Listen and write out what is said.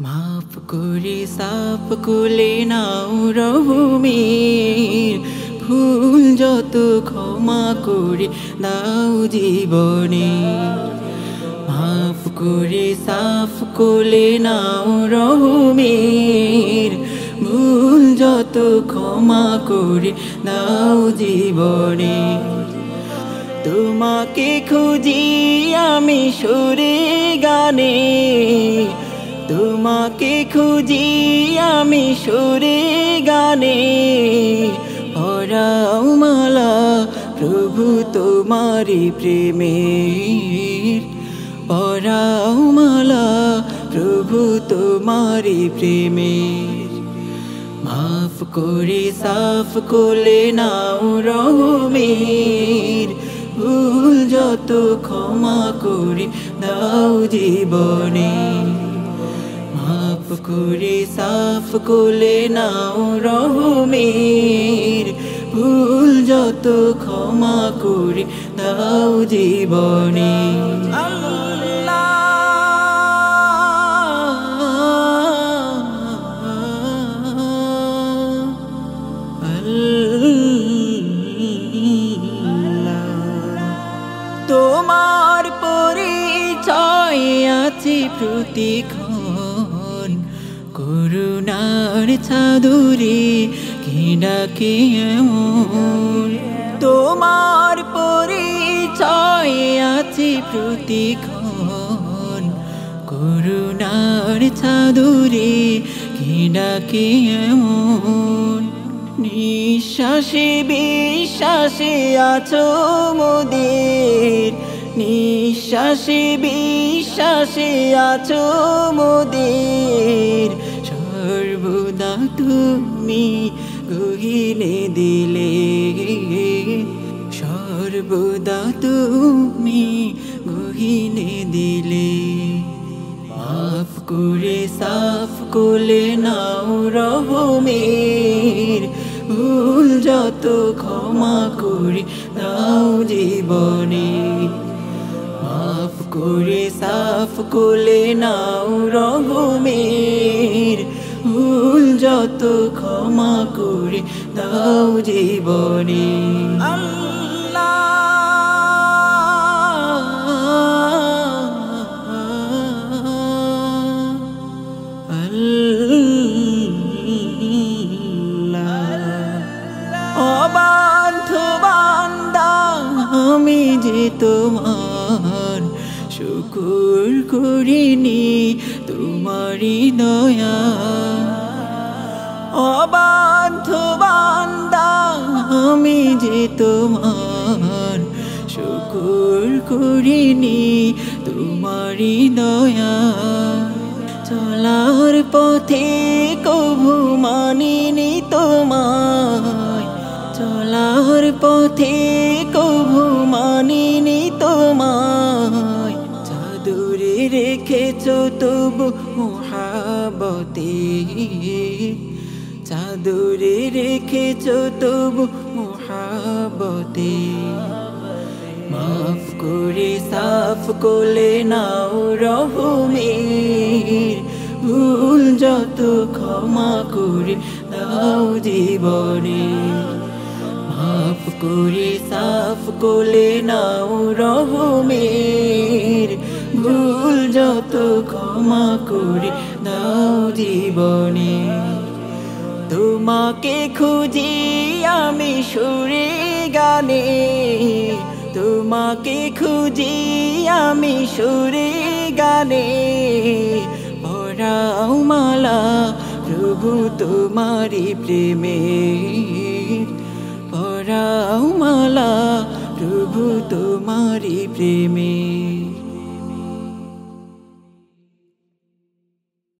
মাফ করে সাফ কোলে নাও রহমের ভুল যত ক্ষমা করে দাও জীবনে। মাফ করে সাফ কোলে নাও রহমের ভুল যত ক্ষমা করে দাও জীবনে। তোমাকে খুঁজি আমি সুরে গানে, তোমাকে খুঁজি আমি সুরে গানে। পরাও মালা প্রভু তোমারি প্রেমের, পরাও মালা প্রভু তোমারি প্রেমের। মাফ করে সাফ কোলে নাও রহমের ভুল যত ক্ষমা করে দাও জীবনে। মাফ করে সাফ কোলে নাও রহমের ভুল যত ক্ষমা করে দাও জীবনে। তোমার পরিচয় আছে প্রতিক্ষণ, করুণার চাদরে কে ডাকে এমন। তোমার পরিচয় আছে প্রতিক্ষণ, করুণার চাদরে কে ডাকে এমন। নিঃশ্বাসে বিশ্বাসে আছো মোদের, নিঃশ্বাসে বিশ্বাসে আছো মোদের। সর্বদা তুমি গহিনে দিলে, সর্বদা তুমি গহিনে দিলে। মাফ করে সাফ কোলে নাও রহমের ভুল যত ক্ষমা করে দাও জীবনে। মাফ করে সাফ কোলে নাও রহমের ভুল যত ক্ষমা করে দাও জীবনে। অবাধ্য বান্দা আমি যে তোমার, শুকর করিনি তোমারি দয়া। অবাধ্য বান্দা আমি যে তোমার, শুকর করিনি তোমারি দয়া। চলার পথে কভু মানিনি তোমায়, চলার পথে কভু মানিনি তোমায়। চাদরে রেখেছ তবু মোহাবতে, চাদরে রেখেছ তবু মোহাবতে। মাফ করে সাফ কোলে নাও রহমের ভুল যত ক্ষমা করে দাও জীবনে। মাফ করে সাফ কোলে নাও রহমের ভুল যত ক্ষমা করে দাও জীবনে। তোমাকে খুঁজি আমি সুরে গানে, তোমাকে খুঁজি আমি সুরে গানে। পরাও মালা প্রভু তোমারি প্রেমের, পরাও মালা প্রভু তোমারি প্রেমে।